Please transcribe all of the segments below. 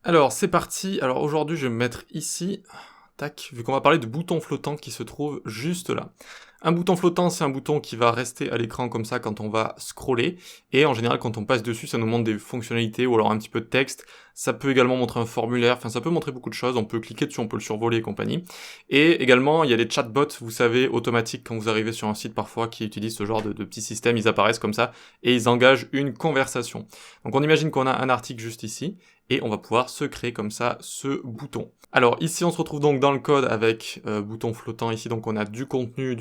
Alors, c'est parti. Alors aujourd'hui, je vais me mettre ici. Tac, vu qu'on va parler de boutons flottants qui se trouvent juste là. Un bouton flottant, c'est un bouton qui va rester à l'écran comme ça quand on va scroller. Et en général, quand on passe dessus, ça nous montre des fonctionnalités ou alors un petit peu de texte. Ça peut également montrer un formulaire, enfin ça peut montrer beaucoup de choses. On peut cliquer dessus, on peut le survoler et compagnie. Et également, il y a des chatbots, vous savez, automatiques quand vous arrivez sur un site parfois qui utilise ce genre de petits systèmes. Ils apparaissent comme ça et ils engagent une conversation. Donc on imagine qu'on a un article juste ici et on va pouvoir se créer comme ça ce bouton. Alors ici on se retrouve donc dans le code avec bouton flottant ici, donc on a du contenu,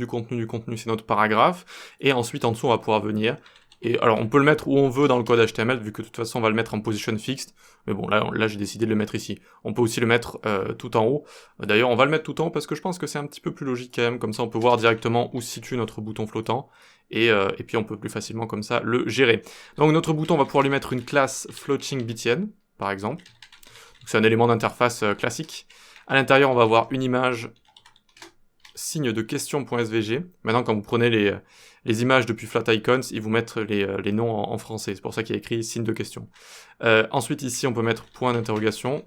c'est notre paragraphe, et ensuite en dessous on va pouvoir venir, et alors on peut le mettre où on veut dans le code HTML, vu que de toute façon on va le mettre en position fixed, mais bon là j'ai décidé de le mettre ici. On peut aussi le mettre tout en haut, d'ailleurs on va le mettre tout en haut parce que je pense que c'est un petit peu plus logique quand même, comme ça on peut voir directement où se situe notre bouton flottant, et puis on peut plus facilement comme ça le gérer. Donc notre bouton on va pouvoir lui mettre une classe floating_btn, par exemple. C'est un élément d'interface classique. À l'intérieur, on va avoir une image signe de question.svg. Maintenant, quand vous prenez les images depuis FlatIcons, ils vous mettent les noms en français. C'est pour ça qu'il y a écrit signe de question. Ensuite, ici, on peut mettre point d'interrogation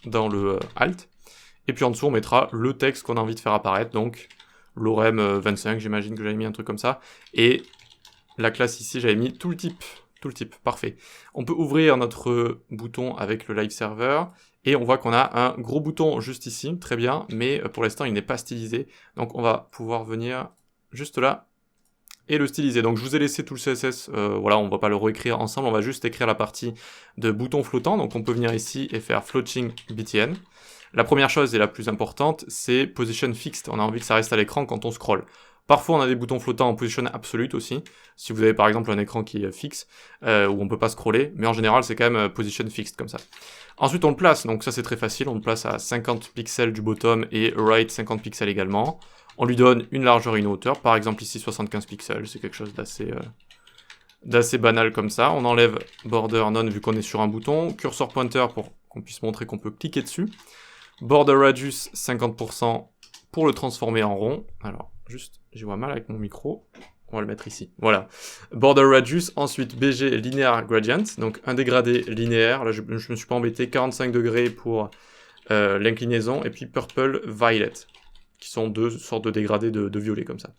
dans le alt. Et puis en dessous, on mettra le texte qu'on a envie de faire apparaître. Donc, lorem 25, j'imagine que j'avais mis un truc comme ça. Et la classe ici, j'avais mis tooltip. Tooltip, parfait. On peut ouvrir notre bouton avec le live server, et on voit qu'on a un gros bouton juste ici, très bien, mais pour l'instant il n'est pas stylisé, donc on va pouvoir venir juste là, et le styliser. Donc je vous ai laissé tout le CSS, voilà, on va pas le réécrire ensemble, on va juste écrire la partie de bouton flottant, donc on peut venir ici et faire floating btn. La première chose et la plus importante, c'est position fixed, on a envie que ça reste à l'écran quand on scrolle. Parfois, on a des boutons flottants en position absolute aussi, si vous avez par exemple un écran qui est fixe, où on peut pas scroller, mais en général, c'est quand même position fixed comme ça. Ensuite, on le place, donc ça c'est très facile, on le place à 50 pixels du bottom et right 50 pixels également. On lui donne une largeur et une hauteur, par exemple ici 75 pixels, c'est quelque chose d'assez banal comme ça. On enlève border none vu qu'on est sur un bouton, cursor pointer pour qu'on puisse montrer qu'on peut cliquer dessus. Border radius 50% pour le transformer en rond. Alors, juste, j'y vois mal avec mon micro. On va le mettre ici. Voilà. Border radius, ensuite BG linear gradient, donc un dégradé linéaire. Là, je me suis pas embêté. 45 degrés pour l'inclinaison. Et puis purple violet, qui sont deux sortes de dégradés de violet comme ça.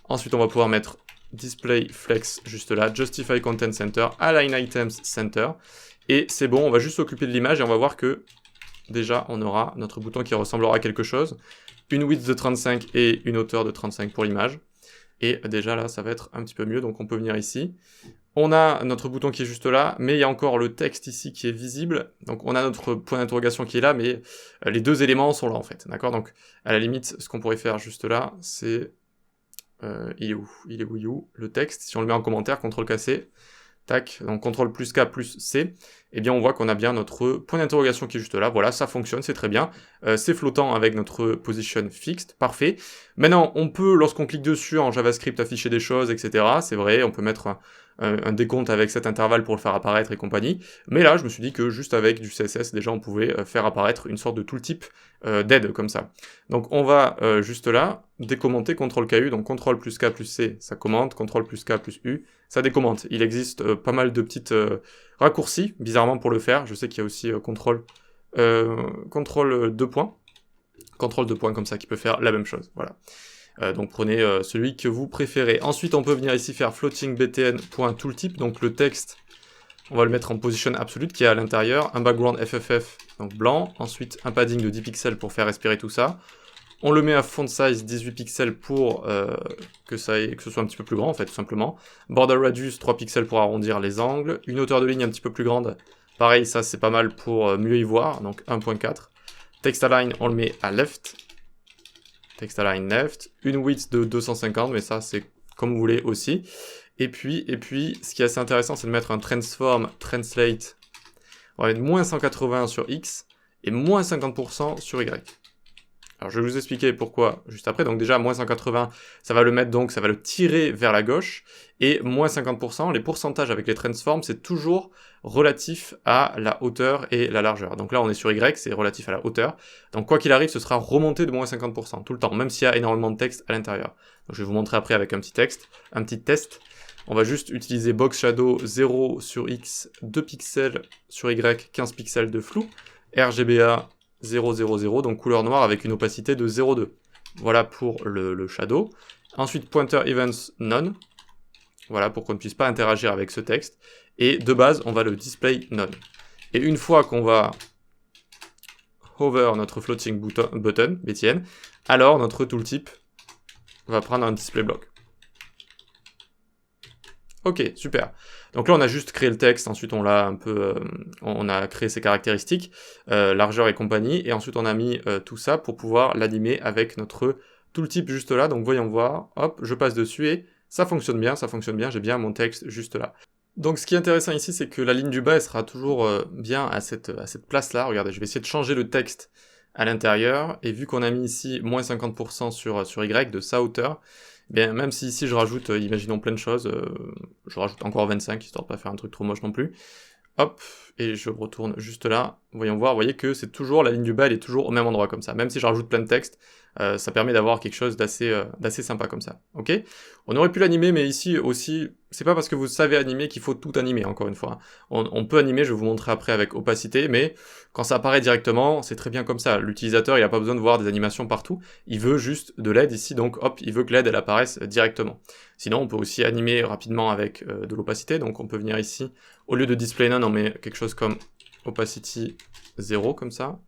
Ensuite, on va pouvoir mettre display flex juste là, justify content center, align items center. Et c'est bon, on va juste s'occuper de l'image et on va voir que déjà, on aura notre bouton qui ressemblera à quelque chose. Une width de 35 et une hauteur de 35 pour l'image. Et déjà là, ça va être un petit peu mieux, donc on peut venir ici. On a notre bouton qui est juste là, mais il y a encore le texte ici qui est visible. Donc on a notre point d'interrogation qui est là, mais les deux éléments sont là en fait. D'accord? Donc à la limite, ce qu'on pourrait faire juste là, c'est... il est où le texte? Si on le met en commentaire, CTRL-C, tac, donc CTRL plus K plus C, eh bien on voit qu'on a bien notre point d'interrogation qui est juste là, voilà, ça fonctionne, c'est très bien, c'est flottant avec notre position fixed, parfait. Maintenant, on peut, lorsqu'on clique dessus en JavaScript, afficher des choses, etc., c'est vrai, on peut mettre un décompte avec cet intervalle pour le faire apparaître et compagnie, mais là, je me suis dit que juste avec du CSS, déjà, on pouvait faire apparaître une sorte de tooltip d'aide, comme ça. Donc on va juste là, décommenter CTRL-KU, donc CTRL plus K plus C, ça commente, CTRL plus K plus U, ça décommente. Il existe pas mal de petites raccourcis, bizarrement pour le faire. Je sais qu'il y a aussi CTRL 2 points. CTRL 2 points comme ça qui peut faire la même chose. Voilà. Donc prenez celui que vous préférez. Ensuite, on peut venir ici faire floating_btn.tooltip. Donc le texte, on va le mettre en position absolute qui est à l'intérieur. Un background FFF, donc blanc. Ensuite, un padding de 10 pixels pour faire respirer tout ça. On le met à font size 18 pixels pour que ce soit un petit peu plus grand en fait, tout simplement. Border radius 3 pixels pour arrondir les angles. Une hauteur de ligne un petit peu plus grande. Pareil, ça c'est pas mal pour mieux y voir, donc 1.4. Text align, on le met à left. Text align left. Une width de 250, mais ça c'est comme vous voulez aussi. Et puis, ce qui est assez intéressant, c'est de mettre un transform translate. On va mettre moins 180 sur X et moins 50% sur Y. Alors je vais vous expliquer pourquoi juste après. Donc déjà, moins 180, ça va le mettre donc, ça va le tirer vers la gauche. Et moins 50%, les pourcentages avec les transforms, c'est toujours relatif à la hauteur et la largeur. Donc là, on est sur Y, c'est relatif à la hauteur. Donc quoi qu'il arrive, ce sera remonté de moins 50% tout le temps, même s'il y a énormément de texte à l'intérieur. Donc je vais vous montrer après avec un petit texte, un petit test. on va juste utiliser box shadow 0 sur X, 2 pixels sur Y, 15 pixels de flou, RGBA 000, donc couleur noire avec une opacité de 0,2. Voilà pour le shadow. Ensuite, pointer events none. Voilà, pour qu'on ne puisse pas interagir avec ce texte. Et de base, on va le display none. Et une fois qu'on va hover notre floating button, BTN, alors notre tooltip va prendre un display block. Ok, super. Donc là, on a juste créé le texte, ensuite on l'a un peu, on a créé ses caractéristiques, largeur et compagnie, et ensuite on a mis tout ça pour pouvoir l'animer avec notre tooltip juste là. Donc voyons voir, hop, je passe dessus et ça fonctionne bien, j'ai bien mon texte juste là. Donc ce qui est intéressant ici, c'est que la ligne du bas, elle sera toujours bien à cette place-là. Regardez, je vais essayer de changer le texte à l'intérieur, et vu qu'on a mis ici moins 50% sur Y, de sa hauteur, bien, même si ici je rajoute, imaginons plein de choses, je rajoute encore 25, histoire de pas faire un truc trop moche non plus. Hop, et je retourne juste là, voyons voir, vous voyez que c'est toujours, la ligne du bas, elle est toujours au même endroit comme ça. Même si je rajoute plein de texte, ça permet d'avoir quelque chose d'assez sympa comme ça, ok? On aurait pu l'animer, mais ici aussi, c'est pas parce que vous savez animer qu'il faut tout animer, encore une fois. On peut animer, je vais vous montrer après avec opacité, mais quand ça apparaît directement, c'est très bien comme ça. L'utilisateur, il n'a pas besoin de voir des animations partout, il veut juste de l'aide ici, donc hop, il veut que l'aide, elle apparaisse directement. Sinon, on peut aussi animer rapidement avec de l'opacité, donc on peut venir ici, au lieu de display none, on met quelque chose comme opacity 0, comme ça.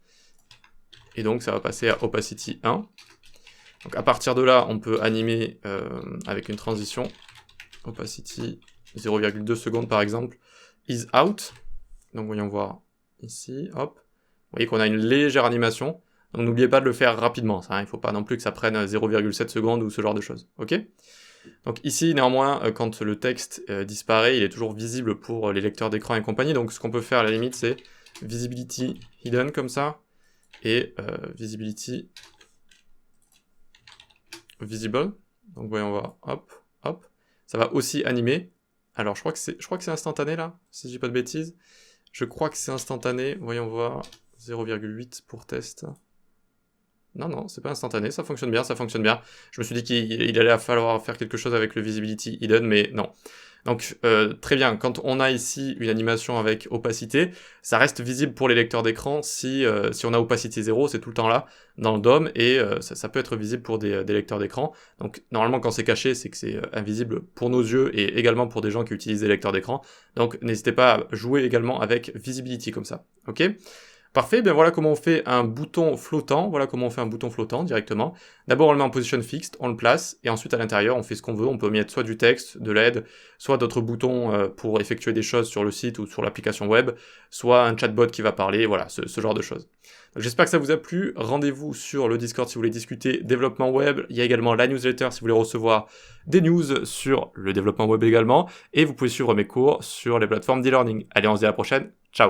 Et donc ça va passer à opacity 1. Donc à partir de là, on peut animer avec une transition. Opacity 0,2 secondes par exemple. Is out. Donc voyons voir ici, hop. Vous voyez qu'on a une légère animation. Donc n'oubliez pas de le faire rapidement. Ça, hein, il ne faut pas non plus que ça prenne 0,7 secondes ou ce genre de choses. Ok ? Donc ici, néanmoins, quand le texte disparaît, il est toujours visible pour les lecteurs d'écran et compagnie. Donc ce qu'on peut faire à la limite, c'est visibility hidden comme ça. Et visibility visible. Donc voyons voir, hop, hop. Ça va aussi animer. Alors je crois que c'est instantané là, si je dis pas de bêtises. Je crois que c'est instantané. Voyons voir, 0,8 pour test. Non, c'est pas instantané, ça fonctionne bien, Je me suis dit qu'il allait falloir faire quelque chose avec le visibility hidden, mais non. Donc très bien, quand on a ici une animation avec opacité, ça reste visible pour les lecteurs d'écran si on a opacité 0, c'est tout le temps là, dans le DOM, et ça peut être visible pour des lecteurs d'écran. Donc normalement quand c'est caché, c'est que c'est invisible pour nos yeux, et également pour des gens qui utilisent des lecteurs d'écran. Donc n'hésitez pas à jouer également avec visibility comme ça, ok ? Parfait, bien voilà comment on fait un bouton flottant, directement. D'abord on le met en position fixed, on le place, et ensuite à l'intérieur on fait ce qu'on veut, on peut mettre soit du texte, de l'aide, soit d'autres boutons pour effectuer des choses sur le site ou sur l'application web, soit un chatbot qui va parler, voilà, ce genre de choses. J'espère que ça vous a plu, rendez-vous sur le Discord si vous voulez discuter développement web, il y a également la newsletter si vous voulez recevoir des news sur le développement web également, et vous pouvez suivre mes cours sur les plateformes d'e-learning. Allez, on se dit à la prochaine.